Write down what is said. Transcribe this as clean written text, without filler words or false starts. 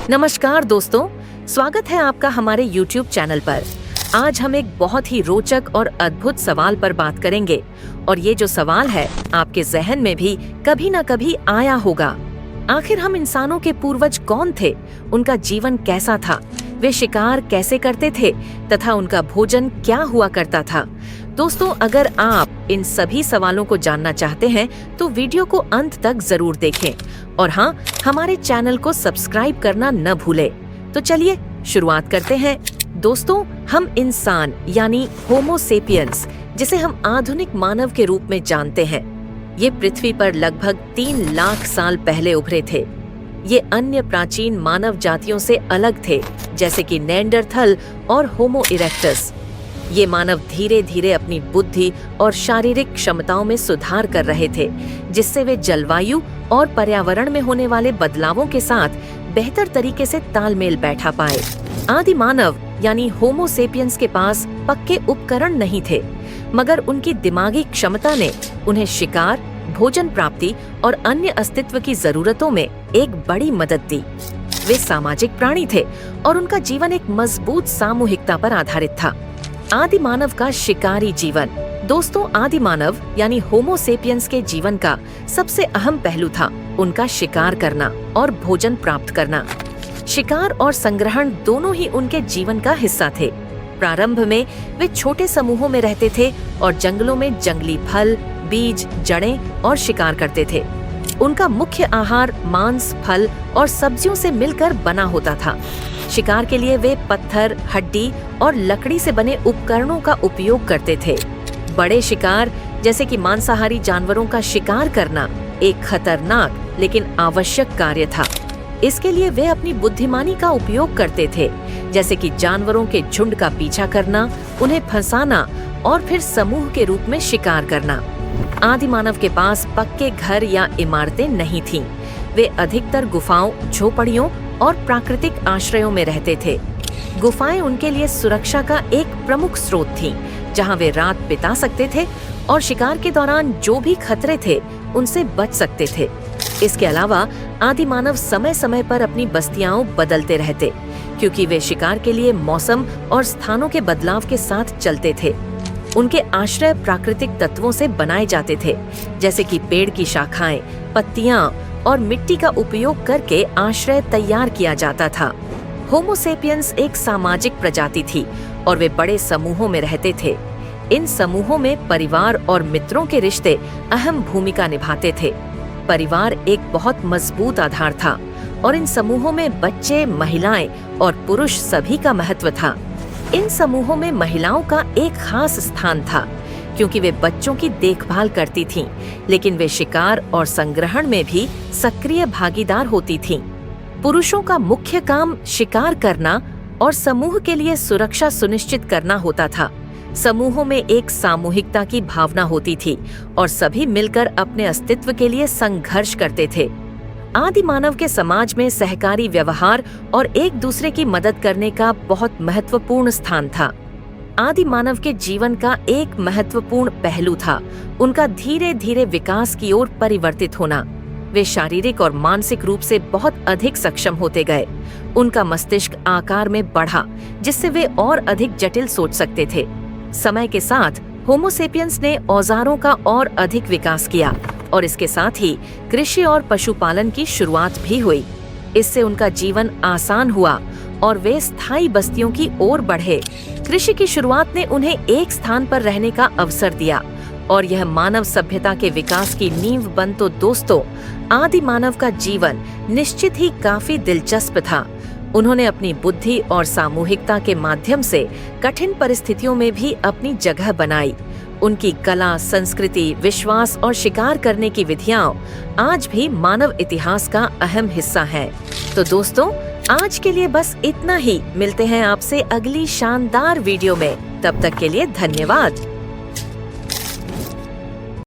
नमस्कार दोस्तों, स्वागत है आपका हमारे YouTube चैनल पर। आज हम एक बहुत ही रोचक और अद्भुत सवाल पर बात करेंगे और ये जो सवाल है आपके जहन में भी कभी न कभी आया होगा। आखिर हम इंसानों के पूर्वज कौन थे, उनका जीवन कैसा था, वे शिकार कैसे करते थे तथा उनका भोजन क्या हुआ करता था। दोस्तों, अगर आप इन सभी सवालों को जानना चाहते हैं तो वीडियो को अंत तक जरूर देखें और हाँ, हमारे चैनल को सब्सक्राइब करना न भूलें। तो चलिए शुरुआत करते हैं। दोस्तों, हम इंसान यानी होमो सेपियंस, जिसे हम आधुनिक मानव के रूप में जानते हैं, ये पृथ्वी पर लगभग 3 लाख साल पहले उभरे थे। ये अन्य प्राचीन मानव जातियों से अलग थे, जैसे कि नेंडरथल और होमो इरेक्टस। ये मानव धीरे धीरे अपनी बुद्धि और शारीरिक क्षमताओं में सुधार कर रहे थे, जिससे वे जलवायु और पर्यावरण में होने वाले बदलावों के साथ बेहतर तरीके से तालमेल बैठा पाए। आदि मानव यानी होमो सेपियंस के पास पक्के उपकरण नहीं थे, मगर उनकी दिमागी क्षमता ने उन्हें शिकार, भोजन प्राप्ति और अन्य अस्तित्व की जरूरतों में एक बड़ी मदद दी। वे सामाजिक प्राणी थे और उनका जीवन एक मजबूत सामूहिकता पर आधारित था। आदि मानव का शिकारी जीवन। दोस्तों, आदि मानव यानी होमो सेपियंस के जीवन का सबसे अहम पहलू था उनका शिकार करना और भोजन प्राप्त करना। शिकार और संग्रहण दोनों ही उनके जीवन का हिस्सा थे। प्रारंभ में वे छोटे समूहों में रहते थे और जंगलों में जंगली फल, बीज, जड़ें और शिकार करते थे। उनका मुख्य आहार मांस, फल और सब्जियों से मिलकर बना होता था। शिकार के लिए वे पत्थर, हड्डी और लकड़ी से बने उपकरणों का उपयोग करते थे। बड़े शिकार जैसे कि मांसाहारी जानवरों का शिकार करना एक खतरनाक लेकिन आवश्यक कार्य था। इसके लिए वे अपनी बुद्धिमानी का उपयोग करते थे, जैसे कि जानवरों के झुंड का पीछा करना, उन्हें फंसाना और फिर समूह के रूप में शिकार करना। आदि मानव के पास पक्के घर या इमारतें नहीं थीं। वे अधिकतर गुफाओं, झोपड़ियों और प्राकृतिक आश्रयों में रहते थे। गुफाएं उनके लिए सुरक्षा का एक प्रमुख स्रोत थीं, जहां वे रात बिता सकते थे और शिकार के दौरान जो भी खतरे थे उनसे बच सकते थे। इसके अलावा आदि मानव समय समय पर अपनी बस्तियां बदलते रहते, क्योंकि वे शिकार के लिए मौसम और स्थानों के बदलाव के साथ चलते थे। उनके आश्रय प्राकृतिक तत्वों से बनाए जाते थे, जैसे कि पेड़ की शाखाएं, पत्तियां और मिट्टी का उपयोग करके आश्रय तैयार किया जाता था। होमो सेपियंस एक सामाजिक प्रजाति थी और वे बड़े समूहों में रहते थे। इन समूहों में परिवार और मित्रों के रिश्ते अहम भूमिका निभाते थे। परिवार एक बहुत मजबूत आधार था और इन समूहों में बच्चे, महिलाएं और पुरुष सभी का महत्व था। इन समूहों में महिलाओं का एक खास स्थान था, क्योंकि वे बच्चों की देखभाल करती थीं, लेकिन वे शिकार और संग्रहण में भी सक्रिय भागीदार होती थीं। पुरुषों का मुख्य काम शिकार करना और समूह के लिए सुरक्षा सुनिश्चित करना होता था। समूहों में एक सामूहिकता की भावना होती थी और सभी मिलकर अपने अस्तित्व के लिए संघर्ष करते थे। आदि मानव के समाज में सहकारी व्यवहार और एक दूसरे की मदद करने का बहुत महत्वपूर्ण स्थान था। आदि मानव के जीवन का एक महत्वपूर्ण पहलू था उनका धीरे धीरे विकास की ओर परिवर्तित होना। वे शारीरिक और मानसिक रूप से बहुत अधिक सक्षम होते गए। उनका मस्तिष्क आकार में बढ़ा, जिससे वे और अधिक जटिल सोच सकते थे। समय के साथ होमो सेपियंस ने औजारों का और अधिक विकास किया और इसके साथ ही कृषि और पशुपालन की शुरुआत भी हुई। इससे उनका जीवन आसान हुआ और वे स्थायी बस्तियों की ओर बढ़े। कृषि की शुरुआत ने उन्हें एक स्थान पर रहने का अवसर दिया और यह मानव सभ्यता के विकास की नींव बन। तो दोस्तों, आदि मानव का जीवन निश्चित ही काफी दिलचस्प था। उन्होंने अपनी बुद्धि और सामूहिकता के माध्यम से कठिन परिस्थितियों में भी अपनी जगह बनाई। उनकी कला, संस्कृति, विश्वास और शिकार करने की विधियां आज भी मानव इतिहास का अहम हिस्सा हैं। तो दोस्तों, आज के लिए बस इतना ही। मिलते हैं आपसे अगली शानदार वीडियो में। तब तक के लिए धन्यवाद।